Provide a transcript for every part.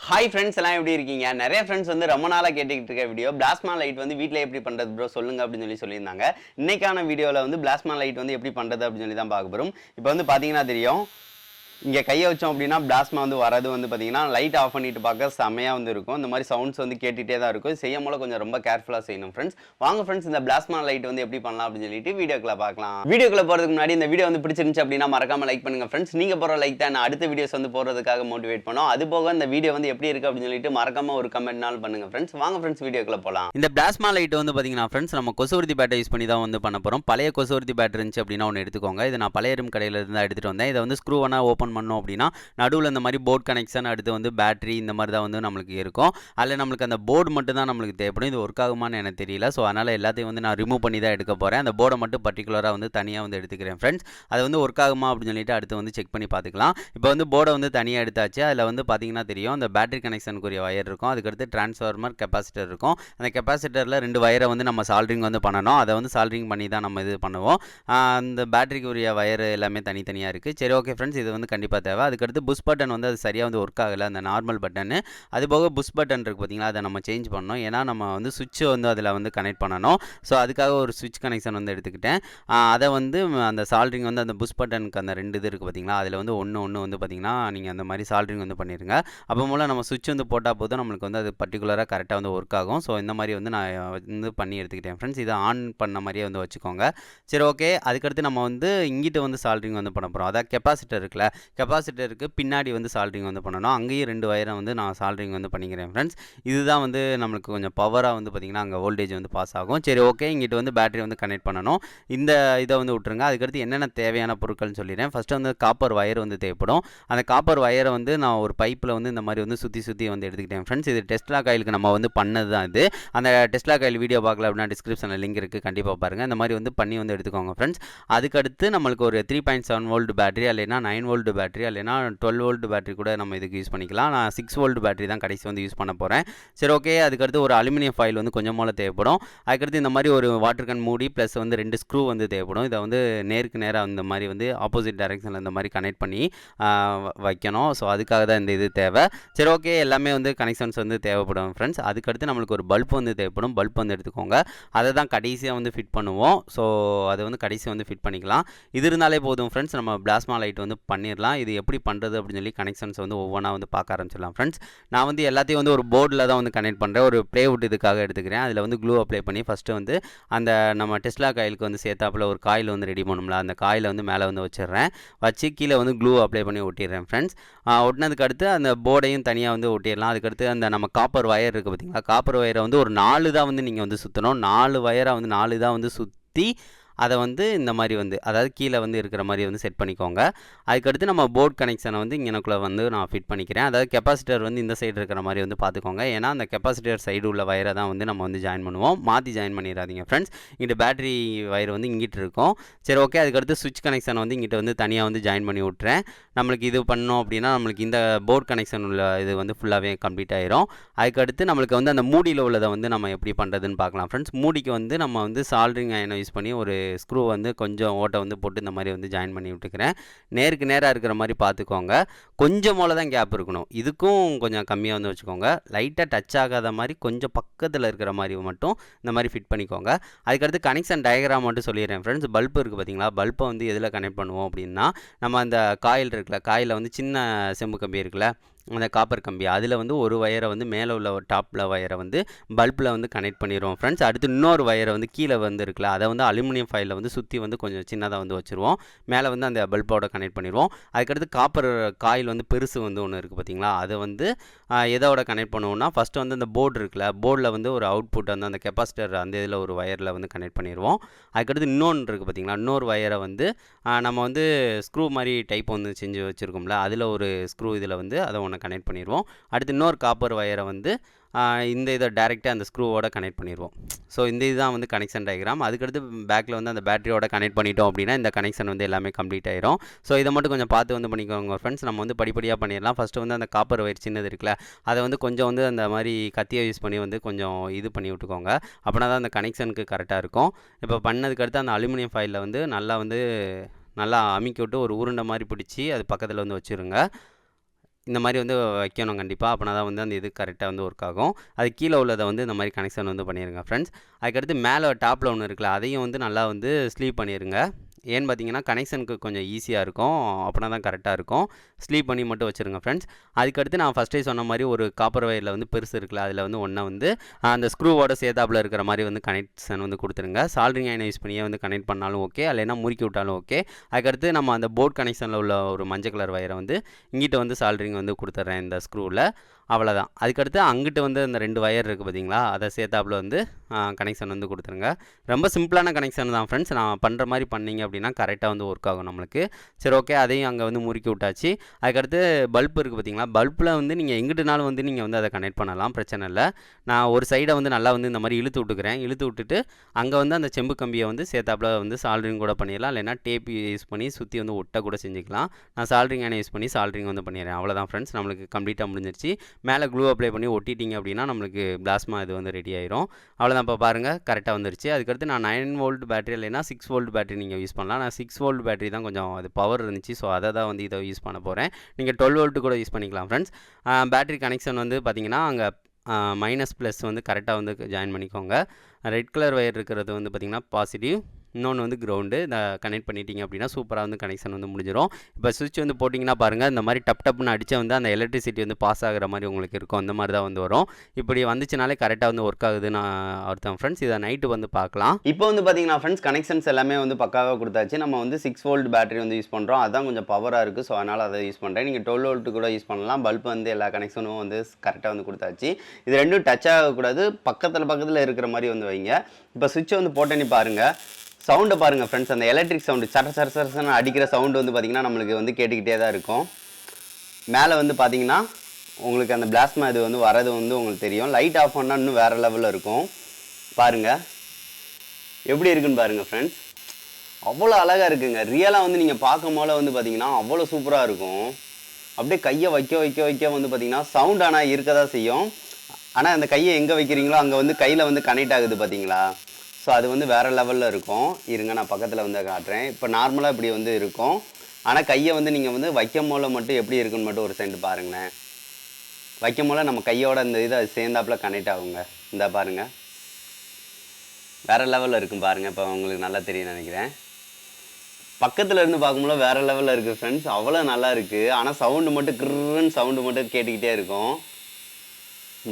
Hi friends எல்லாம் எப்படி இருக்கீங்க? நிறைய ஃப்ரெண்ட்ஸ் வந்து ரொம்ப நாளாக கேட்டுக்கிட்டு இருக்க வீடியோ பிளாஸ்மா லைட் வந்து வீட்டில் எப்படி பண்ணுறது ப்ரோ சொல்லுங்க அப்படின்னு சொல்லியிருந்தாங்க. இன்னைக்கான வீடியோவில் வந்து பிளாஸ்மா லைட் வந்து எப்படி பண்ணுறது அப்படின்னு சொல்லி தான் பார்க்க போகிறோம். இப்போ வந்து பார்த்தீங்கன்னா தெரியும், இங்கே கையை வச்சோம் அப்படின்னா பிளாஸ்மா வந்து வரது வந்து பார்த்தீங்கன்னா லைட் ஆஃப் பண்ணிட்டு பார்க்க செம்மையாக வந்து இருக்கும். இந்த மாதிரி சவுண்ட்ஸ் வந்து கேட்டுகிட்டே தான் இருக்கும். செய்யும் போல கொஞ்சம் ரொம்ப கேர்ஃபுல்லாக செய்யணும் ஃப்ரெண்ட்ஸ். வாங்க ஃப்ரெண்ட்ஸ், இந்த பிளாஸ்மா லைட் வந்து எப்படி பண்ணலாம் அப்படின்னு சொல்லிட்டு வீடியோக்குள்ள பார்க்கலாம். வீடியோக்குள்ள போகிறதுக்கு முன்னாடி இந்த வீடியோ வந்து பிடிச்சிருந்துச்சு அப்படின்னா மறக்காம லைக் பண்ணுங்க ஃப்ரெண்ட்ஸ். நீங்கள் போகிற லைக் தான் அடுத்த வீடியோஸ் வந்து போகிறதுக்காக மோட்டிவேட் பண்ணோம். அது போக இந்த வீடியோ வந்து எப்படி இருக்குது அப்படின்னு சொல்லிட்டு மறக்காம ஒரு கமெண்ட்னாலும் பண்ணுங்க ஃப்ரெண்ட்ஸ். வாங்க ஃப்ரெண்ட்ஸ், வீடியோக்குள்ள போகலாம். இந்த பிளாஸ்மா லைட் வந்து பார்த்தீங்கன்னா ஃப்ரெண்ட்ஸ், நம்ம கொசுவர்த்தி பேட்டை யூஸ் பண்ணி தான் வந்து பண்ண போகிறோம். பழைய கொசுவர்த்தி பேட்டரி இருந்துச்சு அப்படின்னா ஒன்று எடுத்துக்கோங்க. இது நான் பழைய ரூம் கடையில் இருந்து எடுத்துகிட்டு வந்தேன். இதை வந்து ஸ்க்ரூ ஒன்றா ஓப்பன் பண்ணோம் அப்படின்னா நடுவில் இந்த மாதிரி போர்ட் கனெக்ஷன், அடுத்து வந்து பேட்டரி, இந்த மாதிரி தான் வந்து நம்மளுக்கு இருக்கும். அதில் நம்மளுக்கு அந்த போர்டு மட்டும் தான் நம்மளுக்கு தேவைப்படும். இது ஒர்க் ஆகுமான்னு எனக்கு தெரியல. ஸோ அதனால் எல்லாத்தையும் வந்து நான் ரிமூவ் பண்ணி தான் எடுக்க போகிறேன். அந்த போர்டை மட்டும் பர்டிகுலராக வந்து தனியாக வந்து எடுத்துக்கிறேன் ஃப்ரெண்ட்ஸ். அது வந்து ஒர்க் ஆகுமா அப்படின்னு சொல்லிட்டு அடுத்து வந்து செக் பண்ணி பார்த்துக்கலாம். இப்போ வந்து போர்டை வந்து தனியாக எடுத்தாச்சு. அதில் வந்து பார்த்தீங்கன்னா தெரியும், அந்த பேட்டரி கனெக்ஷனுக்குரிய வயர் இருக்கும், அதுக்கடுத்து டிரான்ஸ்ஃபார்மர், கெப்பாசிட்டர் இருக்கும். அந்த கெப்பாசிட்டரில் 2 வயரை வந்து நம்ம சால்ட்ரிங் வந்து பண்ணணும். அதை வந்து சால்ட்ரிங் பண்ணி தான் நம்ம இது பண்ணுவோம். அந்த பேட்டரிக்கு உரிய வயர் எல்லாமே தனித்தனியாக இருக்குது. சரி, ஓகே ஃப்ரெண்ட்ஸ், இது வந்து கண்டிப்பாக தேவை. அதுக்கடுத்து புஷ் பட்டன் வந்து அது சரியாக வந்து ஒர்க் ஆகலை, அந்த நார்மல் பட்டனு. அது போக புஷ் பட்டன் இருக்குது பார்த்தீங்களா, அதை நம்ம சேஞ்ச் பண்ணணும். ஏன்னா நம்ம வந்து சுவிட்சை வந்து அதில் வந்து கனெக்ட் பண்ணணும். ஸோ அதுக்காக ஒரு சுவிட்ச் கனெக்ஷன் வந்து எடுத்துக்கிட்டேன். அதை வந்து அந்த சால்ட்ரிங் வந்து அந்த புஷ் பட்டனுக்கு அந்த 2 இது இருக்குது பார்த்தீங்களா, அதில் வந்து ஒன்று வந்து பார்த்தீங்கன்னா நீங்கள் அந்த மாதிரி சால்ட்ரிங் வந்து பண்ணிடுங்க. அப்போ மூலம் நம்ம சுவிட்ச் வந்து போட்டால் போதும், நம்மளுக்கு வந்து அது பர்டிகுலராக கரெக்டாக வந்து ஒர்க் ஆகும். ஸோ இந்த மாதிரி வந்து நான் வந்து பண்ணி எடுத்துக்கிட்டேன் ஃப்ரெண்ட்ஸ். இதை ஆன் பண்ண மாதிரியே வந்து வச்சுக்கோங்க. சரி, ஓகே. அதுக்கடுத்து நம்ம வந்து இங்கிட்ட வந்து சால்ட்ரிங் வந்து பண்ண போகிறோம். அதாவது கெப்பாசிட்டர் இருக்குல்ல, கெப்பாசிட்டருக்கு பின்னாடி வந்து சால்ட்ரிங் வந்து பண்ணணும். அங்கேயும் 2 வயரை வந்து நான் சால்ட்ரிங் வந்து பண்ணிக்கிறேன் ஃப்ரெண்ட்ஸ். இதுதான் வந்து நம்மளுக்கு கொஞ்சம் பவராக வந்து பார்த்திங்கன்னா அங்கே வோல்டேஜ் வந்து பாஸ் ஆகும். சரி, ஓகே. இங்கிட்ட வந்து பேட்டரி வந்து கனெக்ட் பண்ணணும். இந்த இதை வந்து விட்டுருங்க. அதுக்கடுத்து என்னென்ன தேவையான பொருட்கள்னு சொல்லிடுறேன். ஃபஸ்ட்டு வந்து காப்பர் வயர் வந்து தேவைப்படும். அந்த காப்பர் வயரை வந்து நான் ஒரு பைப்பில் வந்து இந்த மாதிரி வந்து சுற்றி வந்து எடுத்துக்கிட்டேன் ஃப்ரெண்ட்ஸ். இது டெஸ்லா காயிலுக்கு நம்ம வந்து பண்ணது தான் இது. அந்த டெஸ்லா காயில் வீடியோ பார்க்கல அப்படின்னா டிஸ்கிரிப்ஷனில் லிங்க் இருக்குது, கண்டிப்பாக பாருங்கள். இந்த மாதிரி வந்து பண்ணி வந்து எடுத்துக்கோங்க ஃப்ரெண்ட்ஸ். அதுக்கடுத்து நம்மளுக்கு ஒரு 3.7 வோல்ட் பேட்டரி, இல்லைனா 9 வோல்ட் பேட்டரி, இல்லைனா 12 வோல்ட் பேட்டரி கூட நம்ம இதுக்கு யூஸ் பண்ணிக்கலாம். நான் 6 வோல்ட் பேட்டரி தான் கடைசி வந்து யூஸ் பண்ண போகிறேன். சரி, ஓகே. அதுக்கடுத்து ஒரு அலுமினியம் ஃபாயில் வந்து கொஞ்சம் போல தேவைப்படும். அதுக்கடுத்து இந்த மாதிரி ஒரு வாட்டர் கேன் மூடி ப்ளஸ் வந்து 2 ஸ்க்ரூ வந்து தேவைப்படும். இதை வந்து நேருக்கு நேராக இந்த மாதிரி வந்து ஆப்போசிட் டைரெக்ஷனில் இந்த மாதிரி கனெக்ட் பண்ணி வைக்கணும். ஸோ அதுக்காக தான் இந்த இது தேவை. சரி, ஓகே. எல்லாமே வந்து கனெக்ஷன்ஸ் வந்து தேவைப்படும் ஃப்ரெண்ட்ஸ். அதுக்கடுத்து நம்மளுக்கு ஒரு பல்ப் வந்து தேவைப்படும். பல்ப் வந்து எடுத்துக்கோங்க. அதை தான் கடைசியாக வந்து ஃபிட் பண்ணுவோம். ஸோ அதை வந்து கடைசியாக வந்து ஃபிட் பண்ணிக்கலாம். இது இருந்தாலே போதும் ஃப்ரெண்ட்ஸ், நம்ம பிளாஸ்மா லைட் வந்து பண்ணிடலாம். இது எப்படி பண்ணுறது அப்படின்னு சொல்லி கனெக்ஷன்ஸ் வந்து ஒவ்வொன்றா வந்து பார்க்க ஆரம்பிச்சிடலாம் ஃப்ரெண்ட்ஸ். நான் வந்து எல்லாத்தையும் வந்து ஒரு போர்டில் தான் வந்து கனெக்ட் பண்ணுறேன். ஒரு ப்ளேவுட் இதுக்காக எடுத்துக்கிறேன். அதில் வந்து க்ளூ அப்ளை பண்ணி ஃபஸ்ட்டு வந்து அந்த நம்ம டெஸ்லா காயிலுக்கு வந்து சேர்த்தாப்பில் ஒரு காயில் வந்து ரெடி பண்ணும்ல, அந்த காயிலை வந்து மேலே வந்து வச்சிடுறேன். வச்சு கீழே வந்து க்ளூ அப்ளை பண்ணி ஒட்டிடுறேன் ஃப்ரெண்ட்ஸ். ஒட்டினதுக்கு அடுத்து அந்த போர்டையும் தனியாக வந்து ஒட்டிடலாம். அதுக்கடுத்து அந்த நம்ம காப்பர் வயர் இருக்குது பார்த்தீங்களா, காப்பர் வயரை வந்து ஒரு 4 தான் வந்து நீங்கள் வந்து சுற்றணும். 4 வயராக வந்து 4 தான் வந்து சுற்றி அதை வந்து இந்த மாதிரி வந்து அதாவது கீழே வந்து இருக்கிற மாதிரி வந்து செட் பண்ணிக்கோங்க. அதுக்கடுத்து நம்ம போர்ட் கனெக்ஷனை வந்து இங்கனக்குள்ளே வந்து நான் ஃபிட் பண்ணிக்கிறேன். அதாவது கெப்பாசிட்டர் வந்து இந்த சைடு இருக்கிற மாதிரி வந்து பார்த்துக்கோங்க. ஏன்னா அந்த கெப்பாசிட்டர் சைடு உள்ள வயரை தான் வந்து நம்ம வந்து ஜாயின் பண்ணுவோம். மாற்றி ஜாயின் பண்ணிடாதீங்க ஃப்ரெண்ட்ஸ். இங்கிட்ட பேட்டரி வயர் வந்து இங்கிட்டு இருக்கும். சரி, ஓகே. அதுக்கடுத்து சுவிட்ச் கனெக்ஷனை வந்து இங்கிட்ட வந்து தனியாக வந்து ஜாயின் பண்ணி விட்றேன். நம்மளுக்கு இது பண்ணோம் அப்படின்னா நம்மளுக்கு இந்த போர்ட் கனெக்ஷன் உள்ள இது வந்து ஃபுல்லாகவே கம்ப்ளீட் ஆயிரும். அதுக்கடுத்து நம்மளுக்கு வந்து அந்த மூடியில் உள்ளதை வந்து நம்ம எப்படி பண்ணுறதுன்னு பார்க்கலாம் ஃப்ரெண்ட்ஸ். மூடிக்கு வந்து நம்ம வந்து சால்ட்ரிங் அயனை யூஸ் பண்ணி ஒரு ஸ்க்ரூ வந்து கொஞ்சம் ஓட்டை வந்து போட்டு இந்த மாதிரி வந்து ஜாயின் பண்ணி விட்டுக்கிறேன். நேருக்கு நேராக இருக்கிற மாதிரி பார்த்துக்கோங்க. கொஞ்சம் போல தான் கேப் இருக்கணும். இதுக்கும் கொஞ்சம் கம்மியாக வந்து வச்சுக்கோங்க. லைட்டாக டச் ஆகாத மாதிரி கொஞ்சம் பக்கத்தில் இருக்கிற மாதிரி மட்டும் இந்த மாதிரி ஃபிட் பண்ணிக்கோங்க. அதுக்கடுத்து கனெக்ஷன் டயக்ராம் மட்டும் சொல்லிடுறேன் ஃப்ரெண்ட்ஸ். பல்ப் இருக்குது பார்த்தீங்களா, பல்பை வந்து எதில் கனெக்ட் பண்ணுவோம் அப்படின்னா நம்ம அந்த காயில் இருக்குல்ல, காயில் வந்து சின்ன செம்பு கம்பி இருக்குல்ல, அந்த காப்பர் கம்பி அதில் வந்து ஒரு வயரை வந்து மேலே உள்ள ஒரு டாப்பில் வயரை வந்து பல்பில் வந்து கனெக்ட் பண்ணிடுவோம் ஃப்ரெண்ட்ஸ். அடுத்து இன்னொரு வயரை வந்து கீழே வந்து இருக்குல்ல, அதை வந்து அலுமினியம் ஃபைலில் வந்து சுற்றி வந்து கொஞ்சம் சின்னதாக வந்து வச்சுருவோம். மேலே வந்து அந்த பல்போட கனெக்ட் பண்ணிடுவோம். அதுக்கடுத்து காப்பர் காயில் வந்து பெருசு வந்து ஒன்று இருக்குது பார்த்தீங்களா, அதை வந்து எதோட கனெக்ட் பண்ணுவோம்னா ஃபஸ்ட்டு வந்து அந்த போர்டு இருக்குல்ல, போர்டில் வந்து ஒரு அவுட்புட் வந்து அந்த கெப்பாசிட்டர் அந்த இதில் ஒரு வயரில் வந்து கனெக்ட் பண்ணிடுவோம். அதுக்கடுத்து இன்னொன்று இருக்குது பார்த்தீங்களா, இன்னொரு வயரை வந்து நம்ம வந்து ஸ்க்ரூ மாதிரி டைப் வந்து செஞ்சு வச்சுருக்கோம்ல, அதில் ஒரு ஸ்க்ரூ இதில் வந்து அதை ஒன்று கனெக்ட் பண்ணிடுவோம். அடுத்து இன்னொரு காப்பர் வயரை வந்து இந்த இதை டேரெக்டாக அந்த ஸ்க்ரூவோட கனெக்ட் பண்ணிடுவோம். ஸோ இந்த இதுதான் வந்து கனெக்ஷன் டயக்ராம். அதுக்கடுத்து பேக்கில் வந்து அந்த பேட்டரியோட கனெக்ட் பண்ணிட்டோம் அப்படின்னா இந்த கனெக்ஷன் வந்து எல்லாமே கம்ப்ளீட் ஆயிரும். ஸோ இதை மட்டும் கொஞ்சம் பார்த்து வந்து பண்ணிக்கோங்க ஃப்ரெண்ட்ஸ். நம்ம வந்து படிப்படியாக பண்ணிடலாம். ஃபஸ்ட்டு வந்து அந்த காப்பர் வயர் சின்னது இருக்குல்ல, அதை வந்து கொஞ்சம் வந்து அந்த மாதிரி கத்தியை யூஸ் பண்ணி வந்து கொஞ்சம் இது பண்ணி விட்டுக்கோங்க. அப்படின்னா தான் அந்த கனெக்ஷனுக்கு கரெக்டாக இருக்கும். இப்போ பண்ணதுக்கடுத்து அந்த அலுமினியம் ஃபைலில் வந்து நல்லா அமுக்கி விட்டு ஒரு உருண்டை மாதிரி பிடிச்சி அது பக்கத்தில் வந்து வச்சுருங்க. இந்த மாதிரி வந்து வைக்கணும் கண்டிப்பாக. அப்போனா தான் வந்து அந்த இது கரெக்டாக வந்து ஒர்க் ஆகும். அது கீழே உள்ளதை வந்து இந்த மாதிரி கனெக்ஷன் வந்து பண்ணிடுங்க ஃப்ரெண்ட்ஸ். அதுக்கடுத்து மேலே டாப்பில் ஒன்று இருக்குல்ல, அதையும் வந்து நல்லா வந்து ஸ்லீவ் பண்ணிடுங்க. ஏன்னு பார்த்தீங்கன்னா கனெக்ஷனுக்கு கொஞ்சம் ஈஸியாக இருக்கும், அப்படின்னா தான் கரெக்டாக இருக்கும். ஸ்லீவ் பண்ணி மட்டும் வச்சுருங்க ஃப்ரெண்ட்ஸ். அதுக்கடுத்து நான் ஃபஸ்ட்டே சொன்ன மாதிரி ஒரு காப்பர் வயரில் வந்து பெருசு இருக்குல்ல, அதில் வந்து ஒன்றை வந்து அந்த ஸ்க்ரூவோட சேதாப்பில் இருக்கிற மாதிரி வந்து கனெக்ஷன் வந்து கொடுத்துருங்க. சால்ட்ரிங் அயனை யூஸ் பண்ணியே வந்து கனெக்ட் பண்ணாலும் ஓகே, இல்லைன்னா முறுக்கி விட்டாலும் ஓகே. அதுக்கடுத்து நம்ம அந்த போர்ட் கனெக்ஷனில் உள்ள ஒரு மஞ்சள் கலர் வயரை வந்து இங்கிட்ட வந்து சால்ட்ரிங் வந்து கொடுத்துட்றேன் இந்த ஸ்க்ரூவில். அவ்வளோதான். அதுக்கடுத்து அங்கிட்டு வந்து அந்த 2 வயர் இருக்குது பார்த்தீங்களா, அதை சேர்த்தாப்பில் வந்து கனெக்ஷன் வந்து கொடுத்துருங்க. ரொம்ப சிம்பிளான கனெக்ஷன் தான் ஃப்ரெண்ட்ஸ். நான் பண்ணுற மாதிரி பண்ணிங்க அப்படின்னா கரெக்டாக வந்து ஒர்க் ஆகும் நம்மளுக்கு. சரி ஓகே, அதையும் அங்கே வந்து முறுக்கி விட்டாச்சு. அதுக்கடுத்து பல்ப் இருக்குது பார்த்தீங்களா, பல்பில் வந்து நீங்கள் எங்கிட்டனாலும் வந்து நீங்கள் வந்து அதை கனெக்ட் பண்ணலாம், பிரச்சனை இல்லை. நான் ஒரு சைடை வந்து நல்லா வந்து இந்த மாதிரி இழுத்து விட்டுக்கிறேன். இழுத்து விட்டுட்டு அங்கே வந்து அந்த செம்பு கம்பியை வந்து சேர்த்தாப்பில் வந்து சால்ட்ரிங் கூட பண்ணிடலாம், இல்லைனா டேப் யூஸ் பண்ணி சுற்றி வந்து ஒட்ட கூட செஞ்சுக்கலாம். நான் சால்ட்ரிங் அயனை யூஸ் பண்ணி சால்ட்ரிங் வந்து பண்ணிடுறேன். அவ்வளோதான் ஃப்ரெண்ட்ஸ், நம்மளுக்கு கம்ப்ளீட்டாக முடிஞ்சிருச்சு. மேலே க்ளூ அப்ளை பண்ணி ஒட்டிட்டிங்க அப்படின்னா நம்மளுக்கு பிளாஸ்மா இது வந்து ரெடி ஆயிரும். அவ்வளோதான். இப்போ பாருங்கள் கரெக்டாக வந்துருச்சு. அதுக்கடுத்து நான் 9 வோல்ட் பேட்டரி இல்லைனா 6 வோல்ட் பேட்டரி நீங்கள் யூஸ் பண்ணலாம். நான் 6 வோல்ட் பேட்டரி தான் கொஞ்சம் அது பவர் இருந்துச்சு, ஸோ அதை தான் வந்து இதை யூஸ் பண்ண போகிறேன். நீங்கள் 12 வோல்ட்டு கூட யூஸ் பண்ணிக்கலாம் ஃப்ரெண்ட்ஸ். பேட்டரி கனெக்ஷன் வந்து பார்த்திங்கன்னா அங்கே மைனஸ் ப்ளஸ் வந்து கரெக்டாக வந்து ஜாயின் பண்ணிக்கோங்க. ரெட் கலர் வயர் இருக்கிறது வந்து பார்த்திங்கன்னா பாசிட்டிவ், இன்னொன்று வந்து கிரவுண்டு. இதை கனெக்ட் பண்ணிட்டீங்க அப்படின்னா சூப்பராக வந்து கனெக்ஷன் வந்து முடிஞ்சிடும். இப்போ சுவிட்ச் வந்து போட்டிங்கன்னா பாருங்கள், இந்த மாதிரி டப்னு அடித்தா வந்து அந்த எலக்ட்ரிசிட்டி வந்து பாஸ் ஆகிற மாதிரி உங்களுக்கு இருக்கும். அந்த மாதிரி தான் வந்து வரும். இப்படி வந்துச்சுனாலே கரெக்டாக வந்து ஒர்க் ஆகுதுன்னு அர்த்தம் ஃப்ரெண்ட்ஸ். இதை நைட்டு வந்து பார்க்கலாம். இப்போ வந்து பார்த்தீங்கன்னா ஃப்ரெண்ட்ஸ் கனெக்ஷன்ஸ் எல்லாமே வந்து பக்காவாக கொடுத்தாச்சு. நம்ம வந்து 6 வோல்ட் பேட்டரி வந்து யூஸ் பண்ணுறோம், அதுதான் கொஞ்சம் பவராக இருக்குது, ஸோ அதனால் அதை யூஸ் பண்ணுறேன். நீங்கள் 12 வோல்ட்டு கூட யூஸ் பண்ணலாம். பல்ப் வந்து எல்லா கனெக்ஷனும் வந்து கரெக்டாக வந்து கொடுத்தாச்சு. இது ரெண்டும் டச் ஆகக்கூடாது, பக்கத்தில் இருக்கிற மாதிரி வந்து வைங்க. இப்போ சுவிட்சை வந்து போட்டேன்னு பாருங்கள், சவுண்டை பாருங்கள் ஃப்ரெண்ட்ஸ். அந்த எலக்ட்ரிக் சவுண்டு சரசரசரன்னு அடிக்கிற சவுண்டு வந்து பார்த்திங்கன்னா நம்மளுக்கு வந்து கேட்டுக்கிட்டே தான் இருக்கும். மேலே வந்து பார்த்திங்கன்னா உங்களுக்கு அந்த பிளாஸ்மா இது வந்து வரது வந்து உங்களுக்கு தெரியும். லைட் ஆஃப் பண்ணால் இன்னும் வேறு லெவலில் இருக்கும். பாருங்கள் எப்படி இருக்குன்னு பாருங்கள் ஃப்ரெண்ட்ஸ், அவ்வளோ அழகாக இருக்குங்க. ரியலாக வந்து நீங்கள் பார்க்கும் போல வந்து பார்த்திங்கன்னா அவ்வளோ சூப்பராக இருக்கும். அப்படியே கையை வைக்க வந்து பார்த்திங்கன்னா சவுண்ட் ஆனால் இருக்க தான் செய்யும். ஆனால் அந்த கையை எங்கே வைக்கிறீங்களோ அங்கே வந்து கையில் வந்து கனெக்ட் ஆகுது பார்த்தீங்களா, ஸோ அது வந்து வேறு லெவலில் இருக்கும். இருங்க நான் பக்கத்தில் வந்து காட்டுறேன். இப்போ நார்மலாக இப்படி வந்து இருக்கும், ஆனால் கையை வந்து நீங்கள் வந்து வைக்கும் போல மட்டும் எப்படி இருக்குன்னு மட்டும் ஒரு சென்ட் பாருங்களேன். வைக்கும் போல நம்ம கையோட இந்த இதை சேர்ந்தாப்பில் கனெக்ட் ஆகுங்க. இந்த பாருங்கள் வேறு லெவலில் இருக்கும் பாருங்கள். இப்போ உங்களுக்கு நல்லா தெரியும் நினைக்கிறேன். பக்கத்தில் இருந்து பார்க்கும்போது வேறு லெவலில் இருக்குது ஃப்ரெண்ட்ஸ், அவ்வளோ நல்லா இருக்குது. ஆனால் சவுண்டு மட்டும் கிருன்னு சவுண்டு மட்டும் கேட்டுக்கிட்டே இருக்கும்.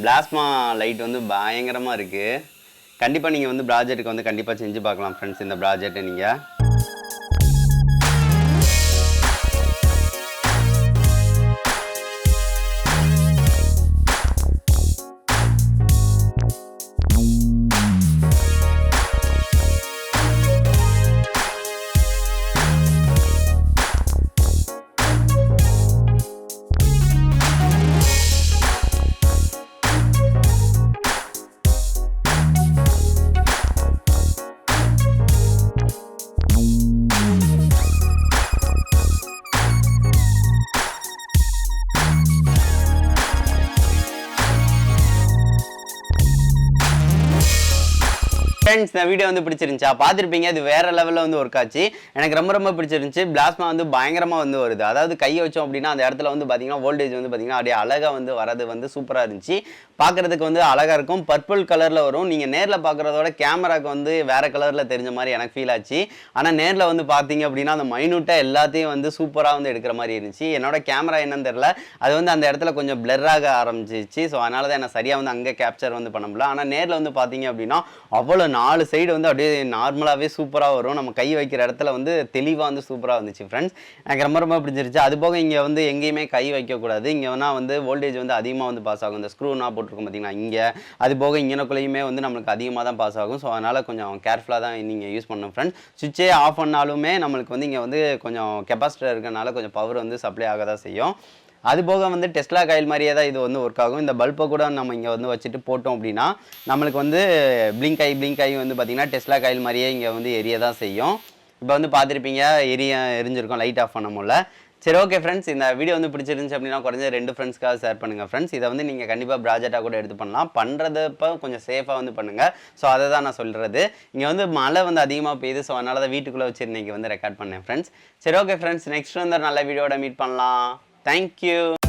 பிளாஸ்மா லைட் வந்து பயங்கரமாக இருக்குது. கண்டிப்பாக நீங்கள் வந்து ப்ராஜெக்ட்டுக்கு வந்து கண்டிப்பாக செஞ்சு பார்க்கலாம் ஃப்ரெண்ட்ஸ். இந்த ப்ராஜெக்ட்டை நீங்கள் ஃப்ரெண்ட்ஸ் இந்த வீடியோ வந்து பிடிச்சிருந்துச்சா, பார்த்துருப்பீங்க. இது வேறு லெவலில் வந்து ஒர்க் ஆச்சு. எனக்கு ரொம்ப பிடிச்சிருந்துச்சு. பிளாஸ்மா வந்து பயங்கரமாக வந்து வருது. அதாவது கையை வச்சோம் அப்படின்னா அந்த இடத்துல வந்து பார்த்தீங்கன்னா வோல்டேஜ் வந்து பார்த்தீங்கன்னா அப்படியே அழகாக வந்து வரது வந்து சூப்பராக இருந்துச்சு. பார்க்குறதுக்கு வந்து அழகாக இருக்கும். பர்பிள் கலரில் வரும். நீங்கள் நேரில் பார்க்குறதோட கேமராக்கு வந்து வேறு கலரில் தெரிஞ்ச மாதிரி எனக்கு ஃபீல் ஆச்சு. ஆனால் நேரில் வந்து பார்த்தீங்க அப்படின்னா அந்த மைனூட்டாக எல்லாத்தையும் வந்து சூப்பராக வந்து எடுக்கிற மாதிரி இருந்துச்சு. என்னோட கேமரா என்னன்னு தெரில, அது வந்து அந்த இடத்துல கொஞ்சம் பிளர்ராக ஆரம்பிச்சிச்சு. ஸோ அதனால தான் என்ன சரியாக வந்து அங்கே கேப்சர் வந்து பண்ண முடியல. ஆனால் நேரில் வந்து பார்த்தீங்க அப்படின்னா அவ்வளோ 4 சைடு வந்து அப்படியே நார்மலாகவே சூப்பராக வரும். நம்ம கை வைக்கிற இடத்துல வந்து தெளிவாக வந்து சூப்பராக வந்துச்சு ஃப்ரெண்ட்ஸ். எனக்கு ரொம்ப பிடிச்சிருச்சு. அது போக இங்கே வந்து எங்கேயுமே கை வைக்கக்கூடாது. இங்கே வேணால் வந்து வோல்டேஜ் வந்து அதிகமாக வந்து பாஸ் ஆகும். இந்த ஸ்க்ரூனா போட்டிருக்கோம் பார்த்தீங்கன்னா இங்கே, அது போக இங்கனக்குள்ளேயுமே வந்து நம்மளுக்கு அதிகமாக தான் பாஸ் ஆகும். ஸோ அதனால் கொஞ்சம் கேர்ஃபுல்லாக தான் நீங்கள் யூஸ் பண்ணணும் ஃப்ரெண்ட்ஸ். சுவிட்சே ஆஃப் பண்ணாலுமே நம்மளுக்கு வந்து இங்கே வந்து கொஞ்சம் கெப்பாசிட்டர் இருக்கிறனால கொஞ்சம் பவர் வந்து சப்ளை ஆக தான் செய்யும். அது போக வந்து டெஸ்லா காயில் மாதிரியே தான் இது வந்து ஒர்க் ஆகும். இந்த பல்பை கூட நம்ம இங்கே வந்து வச்சுட்டு போட்டோம் அப்படின்னா நம்மளுக்கு வந்து பிளிங்க் ஆகி வந்து பார்த்திங்கன்னா டெஸ்லா காயில் மாதிரியே இங்கே வந்து எரிய தான் செய்யும். இப்போ வந்து பார்த்துருப்பீங்க எரிஞ்சிருக்கும் லைட் ஆஃப் பண்ண முடியல. சரி ஓகே ஃப்ரெண்ட்ஸ், இந்த வீடியோ வந்து பிடிச்சிருந்துச்சு அப்படின்னா குறைஞ்ச 2 ஃப்ரெண்ட்ஸ்க்காக ஷேர் பண்ணுங்கள் ஃப்ரெண்ட்ஸ். இதை வந்து நீங்கள் கண்டிப்பாக ப்ராஜெக்டாக கூட எடுத்து பண்ணலாம். பண்ணுறதப்போ கொஞ்சம் சேஃபாக வந்து பண்ணுங்கள். ஸோ அதை தான் நான் சொல்கிறது. இங்கே வந்து மழை வந்து அதிகமாக பெய்யுது. ஸோ அதனால தான் வீட்டுக்குள்ளே வச்சு இன்றைக்கி வந்து ரெக்கார்ட் பண்ணேன் ஃப்ரெண்ட்ஸ். சரி ஓகே ஃப்ரெண்ட்ஸ், நெக்ஸ்ட் வந்து நல்ல வீடியோட மீட் பண்ணலாம். Thank you.